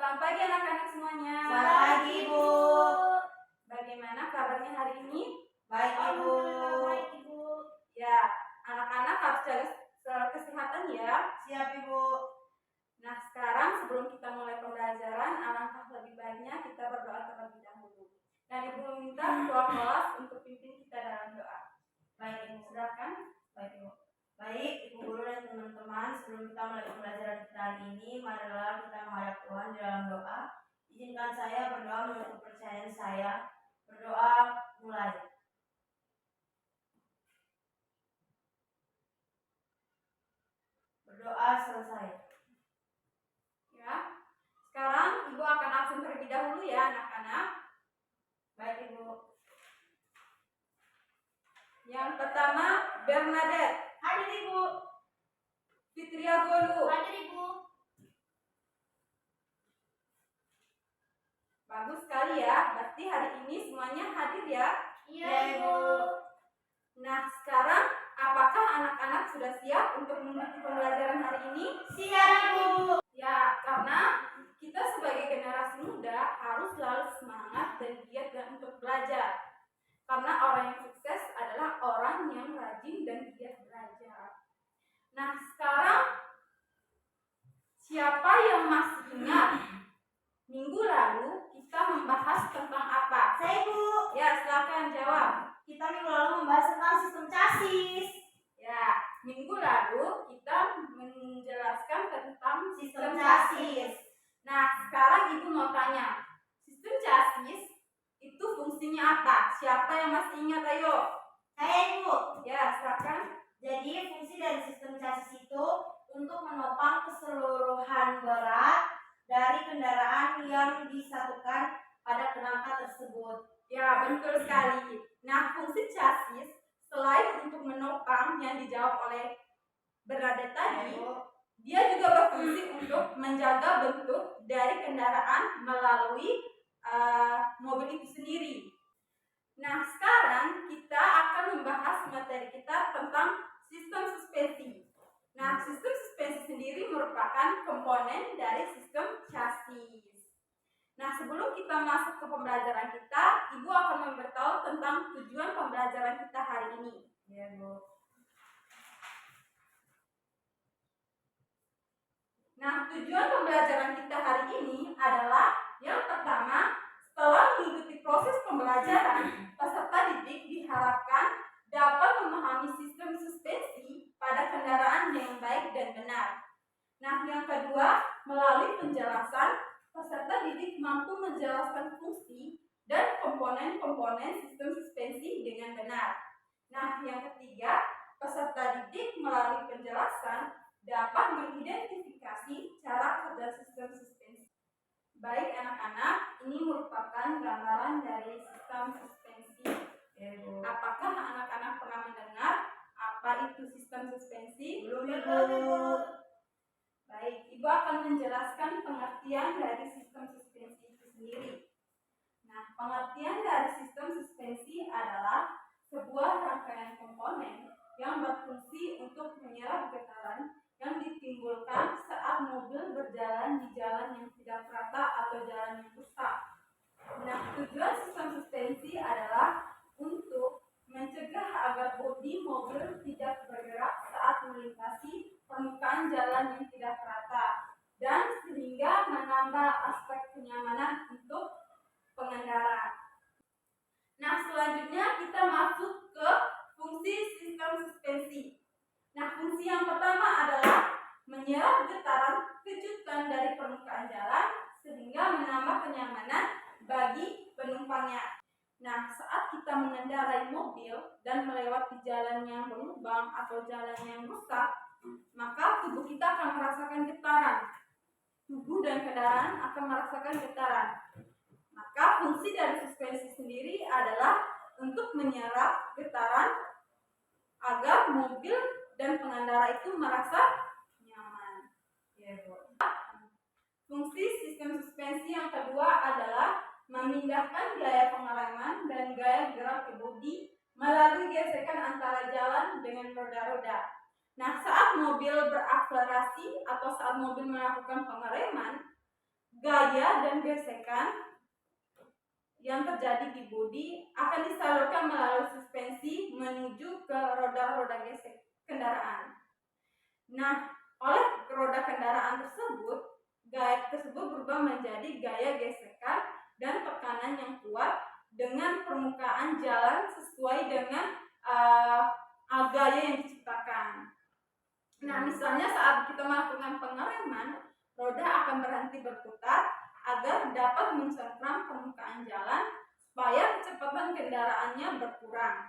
Selamat pagi anak-anak semuanya. Selamat pagi, Ibu. Bagaimana kabarnya hari ini? Baik, Ibu. Baik, Ibu. Ya, anak-anak harus jaga kesehatan ya. Siap, Ibu. Nah, sekarang sebelum kita mulai pembelajaran, alangkah lebih baiknya kita berdoa terlebih dahulu. Dan Ibu minta ketua kelas untuk pimpin kita dalam doa. Baik, Ibu. Silakan. Baik, Ibu. Baik, Ibu guru dan teman-teman, sebelum kita mulai pembelajaran kita hari ini, marilah kita menghadap Tuhan di dalam doa. Izinkan saya berdoa menurut kepercayaan saya. Berdoa mulai. Berdoa selesai. Ya. Sekarang Ibu akan absen terlebih dahulu ya anak-anak. Baik, Ibu. Yang pertama, Bernadette. Hadir, Ibu. Fitria Golu. Hadir, Ibu. Bagus sekali ya, berarti hari ini semuanya hadir ya. Iya, Ibu. Nah, sekarang apakah anak-anak sudah siap untuk mengikuti pembelajaran hari ini? Siap, Ibu. Ya, karena kita sebagai generasi muda harus selalu semangat dan giat untuk belajar. Karena orang yang sukses adalah orang yang rajin dan giat belajar. Nah, sekarang siapa yang masih ingat minggu lalu kita membahas tentang apa? Saya, Ibu. Ya, silakan jawab. Kita minggu lalu membahas tentang sistem chassis. Ya, minggu lalu kita menjelaskan tentang Sistem chassis. Nah, sekarang Ibu mau tanya, sistem chassis itu fungsinya apa? Siapa yang masih ingat? Ayo. Saya, Ibu. Ya, silakan. Jadi fungsi dari sistem chassis itu untuk menopang keseluruhan berat dari kendaraan yang disatukan pada kerangka tersebut. Ya, betul sekali. Nah, fungsi chassis selain untuk menopang yang dijawab oleh Bernadette tadi, dia juga berfungsi untuk menjaga bentuk dari kendaraan melalui mobil itu sendiri. Nah, sekarang kita akan membahas materi kita tentang sistem suspensi. Nah, sistem suspensi sendiri merupakan komponen dari sistem chassis. Nah, sebelum kita masuk ke pembelajaran kita, Ibu akan memberitahu tentang tujuan pembelajaran kita hari ini. Ya, Bu. Nah, tujuan pembelajaran kita hari ini adalah yang pertama, setelah mengikuti proses pembelajaran, peserta didik diharapkan dapat memahami sistem suspensi pada kendaraan dengan baik dan benar. Nah, yang kedua, melalui penjelasan, peserta didik mampu menjelaskan fungsi dan komponen-komponen sistem suspensi dengan benar. Nah, yang ketiga, peserta didik melalui penjelasan dapat mengidentifikasi cara kerja sistem suspensi. Baik anak-anak, ini merupakan gambaran dari sistem suspensi. Apakah anak-anak pernah mendengar apa itu sistem suspensi? Belum, Ibu. Baik, Ibu akan menjelaskan pengertian dari sistem suspensi itu sendiri. Nah, pengertian dari sistem suspensi adalah sebuah rangkaian komponen yang berfungsi untuk menyerap getaran yang ditimbulkan saat mobil berjalan di jalan yang tidak rata atau jalan yang rusak. Nah, tujuan sistem suspensi adalah untuk mencegah agar bodi mobil tidak bergerak saat melintasi permukaan jalan yang tidak rata dan sehingga menambah aspek kenyamanan untuk pengendara. Nah, selanjutnya kita masuk ke fungsi sistem suspensi. Nah, fungsi yang pertama adalah menyerap getaran kejutan dari permukaan jalan sehingga menambah kenyamanan bagi penumpangnya. Nah, saat kita mengendarai mobil dan melewati jalan yang berlubang atau jalan yang rusak, maka tubuh kita akan merasakan getaran. Tubuh dan kendaraan akan merasakan getaran. Maka fungsi dari suspensi sendiri adalah untuk menyerap getaran agar mobil dan pengendara itu merasa nyaman. Ya, Bu. Fungsi sistem suspensi yang kedua adalah memindahkan gaya pengereman dan gaya gerak ke bodi melalui gesekan antara jalan dengan roda-roda. Nah, saat mobil berakselerasi atau saat mobil melakukan pengereman, gaya gaya dan gesekan yang terjadi di bodi akan disalurkan melalui suspensi menuju ke roda-roda gesek kendaraan. Nah, oleh roda kendaraan tersebut, gaya tersebut berubah menjadi gaya gesekan dan tekanan yang kuat dengan permukaan jalan sesuai dengan gaya yang diciptakan. Nah, misalnya saat kita melakukan pengereman, roda akan berhenti berputar agar dapat mencengkram permukaan jalan supaya kecepatan kendaraannya berkurang.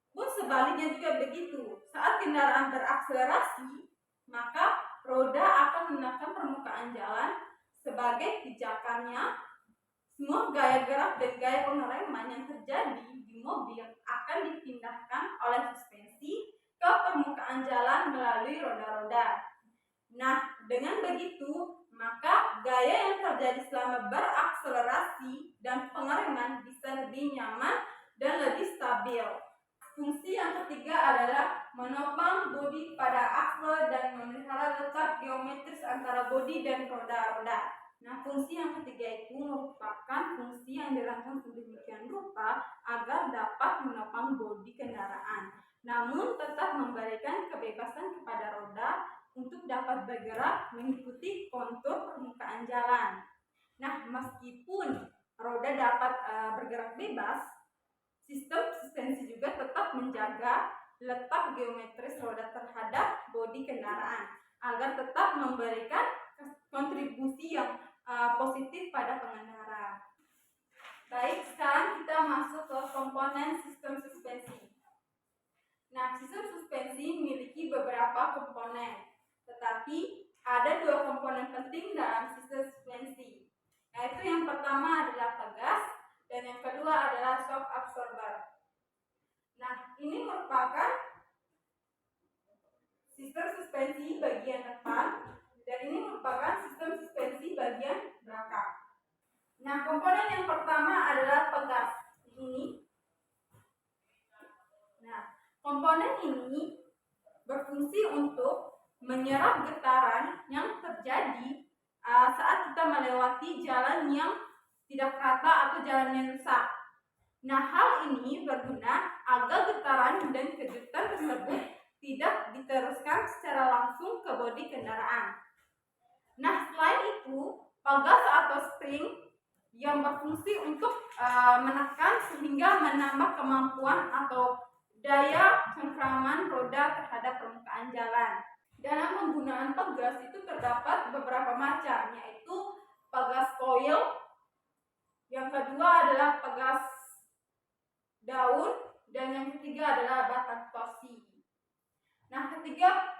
Pun sebaliknya juga begitu. Saat kendaraan berakselerasi, maka roda akan menekan permukaan jalan sebagai pijakannya. Semua gaya gerak dan gaya pengereman yang terjadi di mobil akan dipindahkan oleh suspensi ke permukaan jalan melalui roda-roda. Nah, dengan begitu, maka gaya yang terjadi selama berakselerasi dan pengereman bisa lebih nyaman dan lebih stabil. Fungsi yang ketiga adalah menopang bodi pada aksel dan memelihara letak geometris antara bodi dan roda-roda. Nah, fungsi yang ketiga itu merupakan fungsi yang dirancang sedemikian rupa agar dapat menopang bodi kendaraan, namun tetap memberikan kebebasan kepada roda untuk dapat bergerak mengikuti kontur permukaan jalan. Nah, meskipun roda dapat bergerak bebas, sistem suspensi juga tetap menjaga letak geometris roda terhadap bodi kendaraan agar tetap memberikan kontribusi yang positif pada pengendara. Baik, sekarang kita masuk ke komponen sistem suspensi. Nah, sistem suspensi memiliki beberapa komponen, tetapi ada dua komponen penting dalam sistem suspensi, yaitu yang pertama adalah pegas dan yang kedua adalah shock absorber. Nah, ini merupakan sistem suspensi bagian depan dan ini merupakan sistem suspensi bagian belakang. Nah, komponen yang pertama adalah pegas. Ini. Nah, komponen ini berfungsi untuk menyerap getaran yang terjadi saat kita melewati jalan yang tidak rata atau jalan yang rusak. Nah, hal ini berguna agar getaran dan kejutan tersebut tidak diteruskan secara langsung ke bodi kendaraan. Nah, selain itu, pegas atau spring yang berfungsi untuk menekan sehingga menambah kemampuan atau daya cengkraman roda terhadap permukaan jalan. Dalam penggunaan pegas itu terdapat beberapa macam, yaitu pegas coil, yang kedua adalah pegas daun, dan yang ketiga adalah batang tosi. Nah, ketiga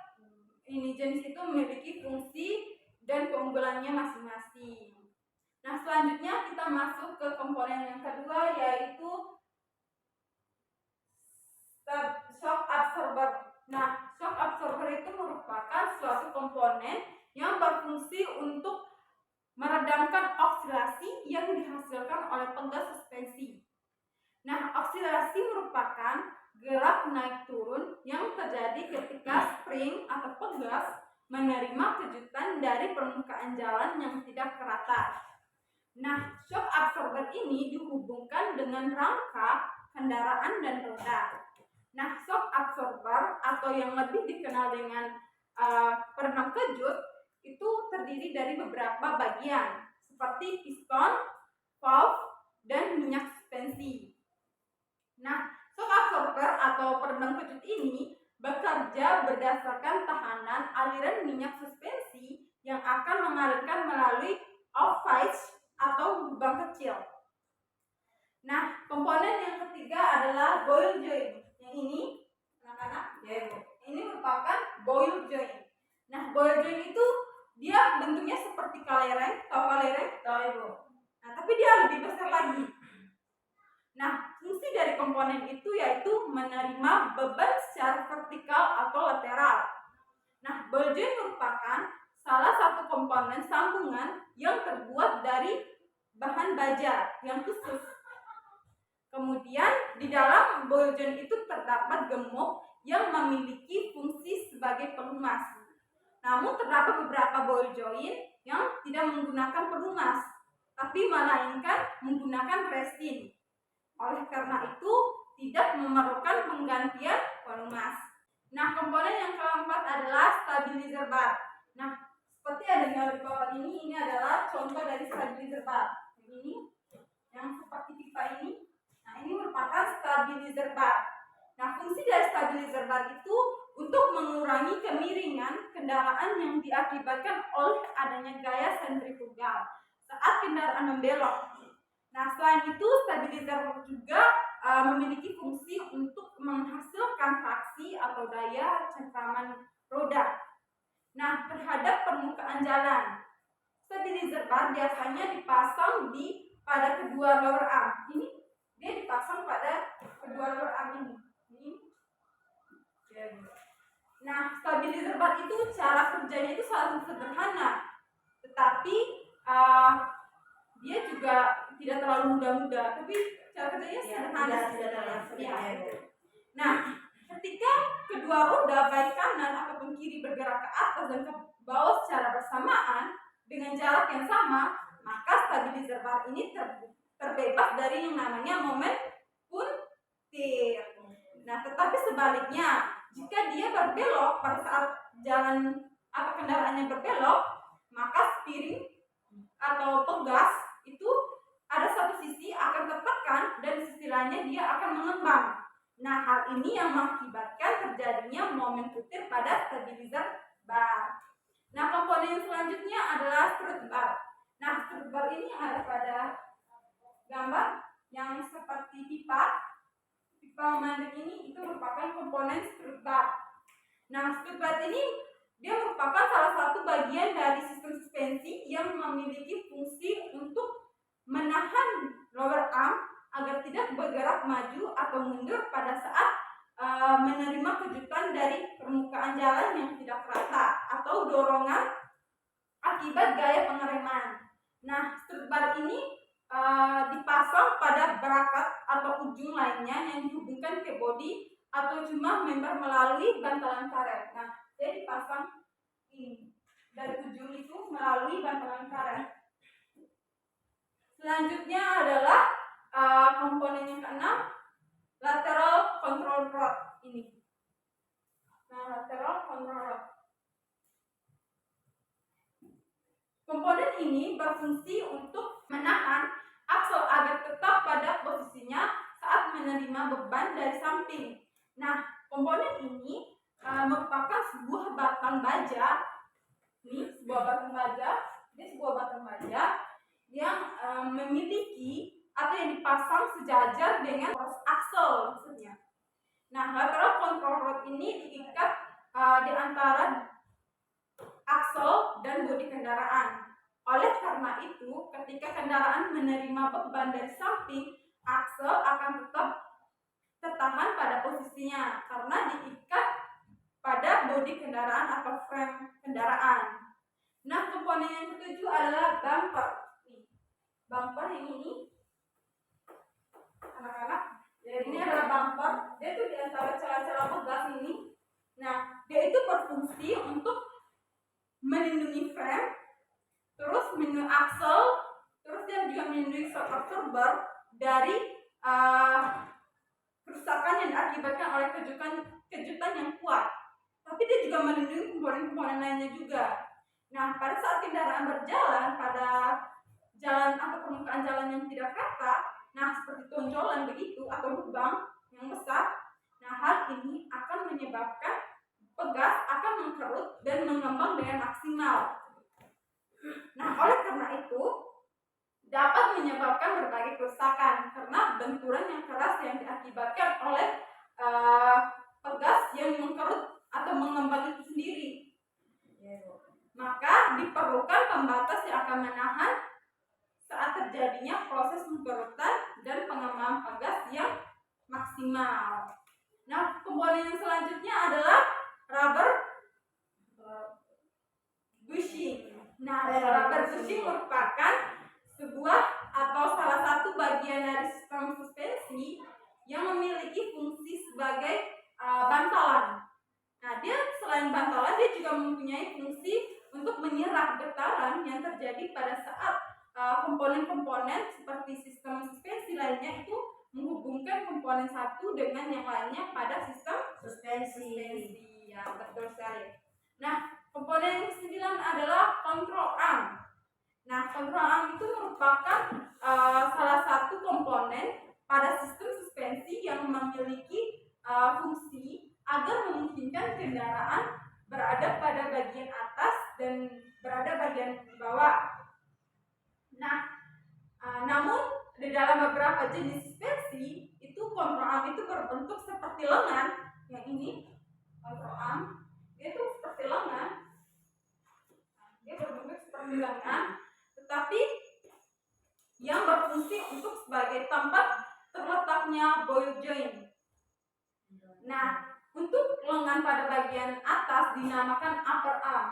ini jenis itu memiliki fungsi dan keunggulannya masing-masing. Nah, selanjutnya kita masuk ke komponen yang kedua, yaitu shock absorber. Nah, shock absorber itu merupakan suatu komponen yang berfungsi untuk meredamkan oksilasi yang dihasilkan oleh pegas suspensi. Nah, oksilasi merupakan gerak naik turun yang terjadi ketika spring atau pegas menerima kejutan dari permukaan jalan yang tidak rata. Nah, shock absorber ini dihubungkan dengan rangka kendaraan dan roda. Nah, shock absorber atau yang lebih dikenal dengan peredam kejut itu terdiri dari beberapa bagian seperti piston, valve, dan minyak suspensi. Nah, shock absorber atau peredam kejut ini bekerja berdasarkan tahanan aliran minyak suspensi yang akan mengalirkan melalui orifice atau lubang kecil. Nah, komponen yang ketiga adalah boil joint. Yang ini, anak-anak, ya Bu. Ini merupakan boil joint. Nah, boil joint itu dia bentuknya seperti kalereng, tahu kalereng? Tahu Ibu. Nah, tapi dia lebih besar lagi. Nah, fungsi dari komponen itu yaitu menerima beban secara vertikal atau lateral. Nah, boil joint merupakan salah satu komponen sambungan yang terbuat dari bahan baja yang khusus. Kemudian di dalam boil joint itu terdapat gemuk yang memiliki fungsi sebagai pelumas. Namun terdapat beberapa boil joint yang tidak menggunakan pelumas, tapi melainkan menggunakan resin. Oleh karena itu, tidak memerlukan penggantian pelumas. Nah, komponen yang keempat adalah stabilizer bar. Nah, seperti adanya di bawah ini adalah contoh dari stabilizer bar. Ini yang seperti pipa ini. Nah, ini merupakan stabilizer bar. Nah, fungsi dari stabilizer bar itu untuk mengurangi kemiringan kendaraan yang diakibatkan oleh adanya gaya sentrifugal saat kendaraan membelok. Nah, selain itu, stabilizer juga memiliki fungsi untuk menghasilkan traksi atau daya cengkraman roda. Nah, terhadap permukaan jalan, stabilizer bar biasanya dipasang pada kedua lower arm. Ini dia dipasang pada kedua lower arm ini. Nah, stabilizer bar itu cara kerjanya itu sangat sederhana, tetapi dia juga tidak terlalu mudah-mudah, tapi cara kerjanya sederhana. Nah, ketika kedua roda baik kanan ataupun kiri bergerak ke atas dan ke bawah secara bersamaan dengan jarak yang sama, maka stabilizer bar ini terbebas dari yang namanya momen puntir. Nah, tetapi sebaliknya, jika dia berbelok pada saat jalan atau kendaraannya berbelok, maka steering atau pegas itu ada satu sisi akan tertekan dan di sisi lainnya dia akan mengembang. Nah, hal ini yang mengakibatkan terjadinya momen putir pada stabilizer bar. Nah, komponen selanjutnya adalah strut bar. Nah, strut bar ini ada pada gambar yang seperti pipa memandang ini, itu merupakan komponen strut bar. Nah, strut bar ini dia merupakan salah satu bagian dari sistem suspensi yang memiliki fungsi untuk menahan lower arm agar tidak bergerak maju atau mundur pada saat menerima kejutan dari permukaan jalan yang tidak rata atau dorongan akibat gaya pengereman. Nah, strut bar ini dipasang pada bracket atau ujung lainnya yang dihubungkan ke bodi atau cuma member melalui bantalan karet. Nah, dia dipasang ini dari ujung itu melalui bantalan karet. Selanjutnya adalah komponen yang keenam, lateral control rod ini. Nah, lateral control rod. Komponen ini berfungsi untuk menahan aksel agar tetap pada posisinya saat menerima beban dari samping. Nah, komponen ini merupakan sebuah batang baja. Ini sebuah batang baja. Ini sebuah batang baja yang memiliki atau yang dipasang sejajar dengan poros aksel maksudnya. Nah, lateral control rod ini diikat di antara aksel dan bodi kendaraan. Oleh karena itu, ketika kendaraan menerima beban dari samping, aksel akan tetap tertahan pada posisinya karena diikat pada bodi kendaraan atau frame kendaraan. Nah, komponen yang ketujuh adalah bumper. Bumper ini anak-anak, ini adalah bumper. Dia itu di antara celah-celah pegas ini. Nah, dia itu berfungsi untuk melindungi frame, terus melindungi aksel, terus dia juga melindungi shock absorber dari kerusakan yang diakibatkan oleh kejutan yang kuat. Tapi dia juga melindungi komponen-komponen lainnya juga. Nah, pada saat kendaraan berjalan pada jalan atau permukaan jalan yang tidak rata, nah seperti tonjolan begitu atau lubang yang besar, nah hal ini akan menyebabkan pegas akan mengkerut dan mengembang dengan maksimal. Nah, oleh karena itu dapat menyebabkan berbagai kerusakan karena benturan yang keras yang diakibatkan oleh pegas yang mengkerut atau mengembang itu sendiri. Maka diperlukan pembatas yang akan menahan saat terjadinya proses pengkerutan dan pengembangan pegas yang maksimal. Nah, komponen yang selanjutnya adalah rubber bushing. Nah, rubber bushing merupakan sebuah atau salah satu bagian dari sistem suspensi yang memiliki fungsi sebagai bantalan. Nah, dia selain bantalan, dia juga mempunyai fungsi untuk menyerap getaran yang terjadi pada saat komponen-komponen seperti sistem suspensi lainnya itu menghubungkan komponen satu dengan yang lainnya pada sistem Suspensi. Ya, betul sekali. Nah, komponen yang ke-9 adalah control arm. Nah, control arm itu merupakan salah satu komponen pada sistem suspensi yang memiliki fungsi agar memungkinkan kendaraan berada pada bagian atas dan berada bagian di bawah. Nah, namun di dalam beberapa jenis suspensi itu control arm itu berbentuk seperti lengan. Yang ini control arm, dia itu seperti lengan. Dia berbentuk seperti lengan, tetapi yang berfungsi untuk sebagai tempat terletaknya ball joint. Nah, untuk lengan pada bagian atas dinamakan upper arm.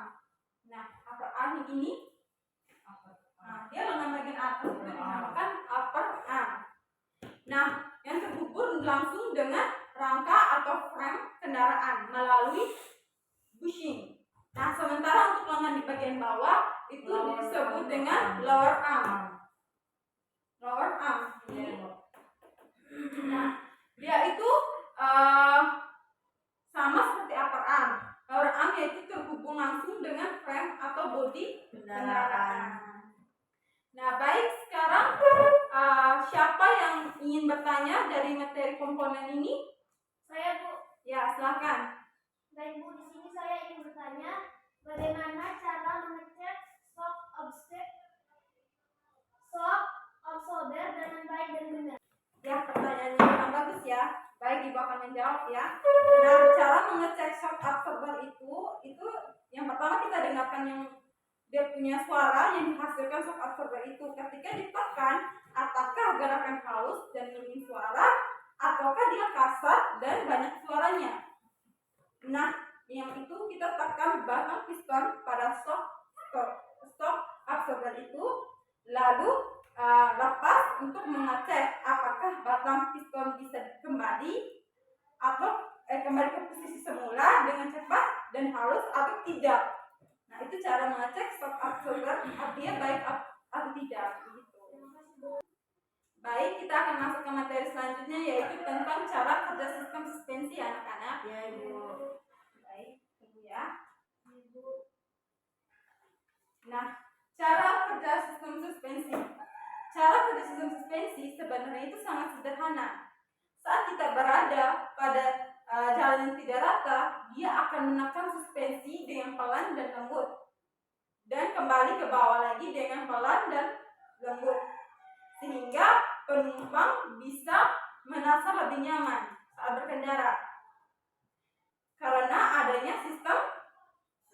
Nah, upper arm ini, dia lengan bagian atas itu dinamakan upper arm. Nah, yang terhubung langsung dengan rangka atau frame kendaraan melalui bushing. Nah, sementara untuk lengan di bagian bawah itu disebut dengan lower arm. Lower arm. Nah, dia itu sama seperti upper arm. Lower arm yaitu terhubung langsung dengan frame atau bodi kendaraan. Nah, baik, sekarang siapa yang ingin bertanya dari materi komponen ini? Saya, Bu. Ya, silakan. Baik, Bu, di sini saya ingin bertanya, bagaimana cara mengecek shock absorber dengan baik dan benar? Ya, pertanyaannya yang bagus ya. Baik, Ibu akan menjawab ya. Nah, cara mengecek shock absorber itu yang pertama kita dengarkan yang dia punya suara yang dihasilkan shock absorber itu. Ketika ditekan, apakah gerakan halus dan minim suara, ataukah dia kasar dan banyak suaranya. Nah, yang itu kita tekan batang piston pada shock absorber itu, lalu lepas untuk mengecek apakah batang piston bisa kembali atau kembali ke posisi semula dengan cepat dan halus atau tidak. Nah, itu cara mengecek shock absorber artinya baik atau tidak begitu. Baik, kita akan masuk ke materi selanjutnya yaitu tentang cara kerja sistem suspensi anak-anak. Ya, Ibu. Baik, tunggu ya. Nah, cara kerja sistem suspensi. Cara kerja sistem suspensi sebenarnya itu sangat sederhana. Saat kita berada pada jalan yang tidak rata, dia akan menekan suspensi dengan pelan dan lembut, dan kembali ke bawah lagi dengan pelan dan lembut, sehingga penumpang bisa merasa lebih nyaman saat berkendara karena adanya sistem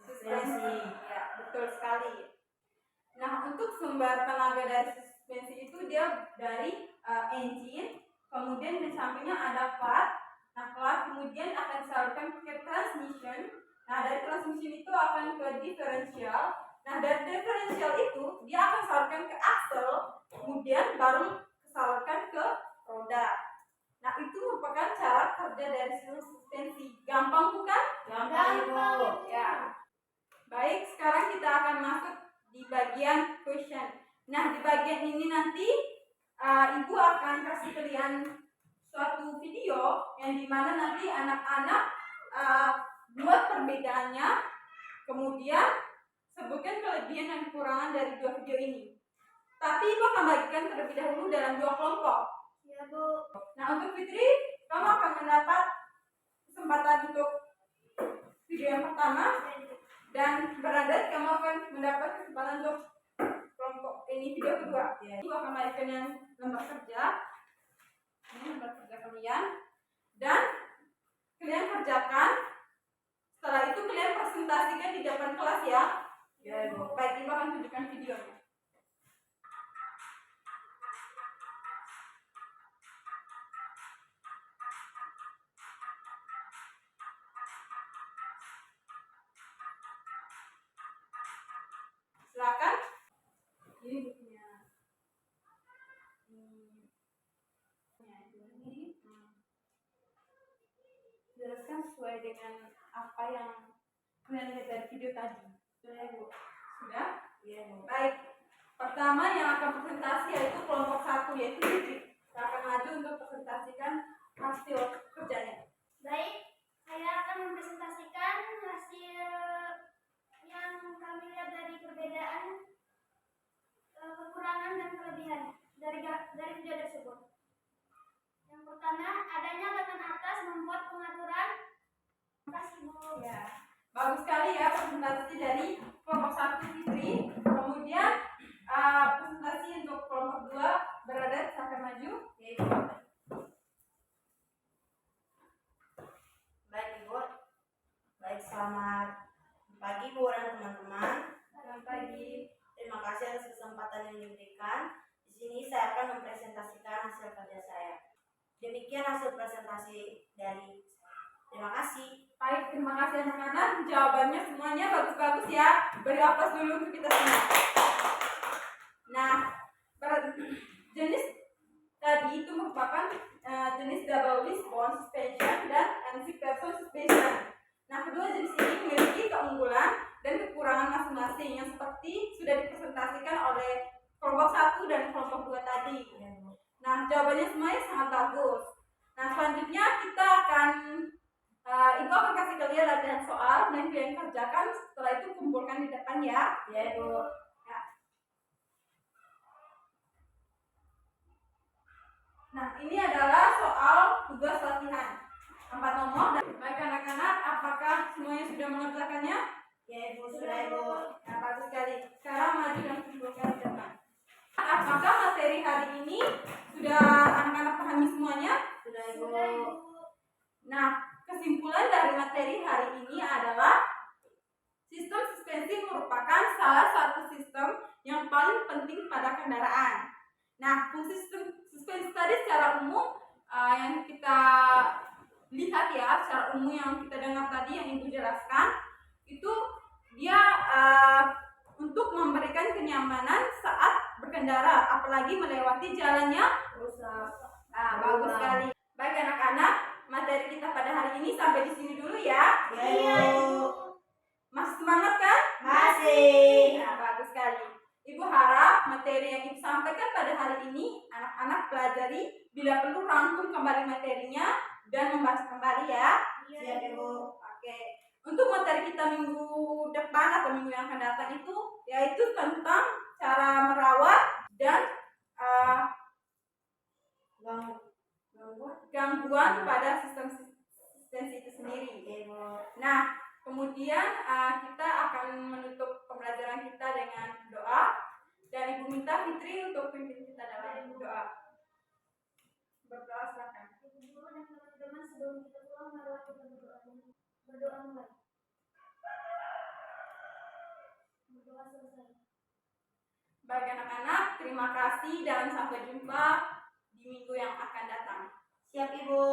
suspensi. Ya, betul sekali. Nah, untuk sumber tenaga dari suspensi itu dia dari engine, kemudian di sampingnya ada clutch. Nah, clutch kemudian akan disalurkan ke transmission. Nah, dari transmission itu akan ke differential. Nah, dari differential itu dia akan salurkan ke axle, kemudian baru disalurkan ke roda. Nah, itu merupakan cara kerja dari sistem suspensi. Gampang bukan? Gampang, Ibu. Ya. Baik, sekarang kita akan masuk di bagian question. Nah, di bagian ini nanti Ibu akan kasih kalian suatu video yang dimana nanti anak-anak buat perbedaannya, kemudian sebutkan kelebihan dan kekurangan dari dua video ini. Tapi Ibu akan bagikan terlebih dahulu dalam dua kelompok. Ya, Bu. Nah, untuk Fitri, kamu akan mendapat kesempatan untuk video yang pertama, dan Bernadette kamu akan mendapat kesempatan untuk kelompok ini video kedua. Ibu akan bagikan yang lembar kerja. Ini lembar kerja kalian, dan kalian kerjakan. Setelah itu kalian presentasikan di depan kelas ya. Ya, Ibu. Baik, Ibu akan tunjukkan videonya. Silakan. Ini bukunya. Jelaskan sesuai dengan apa yang kalian lihat dari video tadi. Sudah Ibu. Sudah? Iya Ibu. Baik. Pertama yang akan presentasi yaitu kelompok 1 yaitu Fitri. Saya akan maju untuk presentasikan hasil kerjanya. Baik, saya akan mempresentasikan hasil yang kami lihat dari perbedaan kekurangan dan kelebihan dari video tersebut. Yang pertama, adanya bagian atas membuat pengaturan. Terima kasih Bu. Ya. Bagus sekali ya presentasi dari kelompok 1 Fitri. Kemudian presentasi untuk kelompok 2 Bernadette, saya akan maju. Ya Ibu. Baik Ibu. Baik, selamat pagi Bu dan teman-teman. Selamat pagi. Terima kasih atas kesempatan yang diberikan. Di sini saya akan mempresentasikan hasil kerja saya. Demikian hasil presentasi dari saya. Terima kasih. Baik, terima kasih anak-anak. Jawabannya semuanya bagus-bagus ya. Beri aplaus dulu untuk kita semua. Nah, jenis tadi itu merupakan jenis double wishbone suspension dan MC person suspension. Nah, kedua jenis ini memiliki keunggulan dan kekurangan masing-masing yang seperti sudah dipresentasikan oleh kelompok 1 dan kelompok 2 tadi. Nah, jawabannya semuanya sangat bagus. Nah, selanjutnya kita akan Ibu akan kasih kalian latihan soal dan kalian kerjakan. Setelah itu kumpulkan di depan ya. Ya Ibu. Ya. Nah, ini adalah soal tugas latihan 4 nomor. Baik anak-anak, apakah semuanya sudah mengerjakannya? Ya Ibu, sudah Ibu. Nah, bagus sekali. Sekarang maju dan kumpulkan di depan. Apakah materi hari ini sudah anak-anak pahami semuanya? Sudah Ibu. Sudah Ibu. Nah, kesimpulan dari materi hari ini adalah sistem suspensi merupakan salah satu sistem yang paling penting pada kendaraan. Nah, fungsi sistem suspensi tadi secara umum yang kita lihat ya, secara umum yang kita dengar tadi yang Ibu jelaskan, itu dia untuk memberikan kenyamanan saat berkendara, apalagi melewati jalannya rusak. Bagus sekali. Baik anak-anak, materi kita pada hari ini sampai di sini dulu ya. Ya Ibu. Masih semangat kan? Masih. Nah, bagus sekali. Ibu harap materi yang Ibu sampaikan pada hari ini anak-anak pelajari, bila perlu rangkum kembali materinya dan membaca kembali ya. Siap Ibu. Oke. Untuk materi kita minggu depan atau minggu yang akan datang itu yaitu tentang cara merawat dan gangguan pada sistem suspensi itu sendiri. Nah, kemudian kita akan menutup pembelajaran kita dengan doa dan Ibu minta Fitri untuk pimpin kita dalam doa. Berdoa silakan. Ibu guru dan teman-teman, sebelum kita pulang, marilah kita berdoa mulai. Berdoa selesai. Baik anak-anak, terima kasih dan sampai jumpa di minggu yang akan datang. Siap Ibu.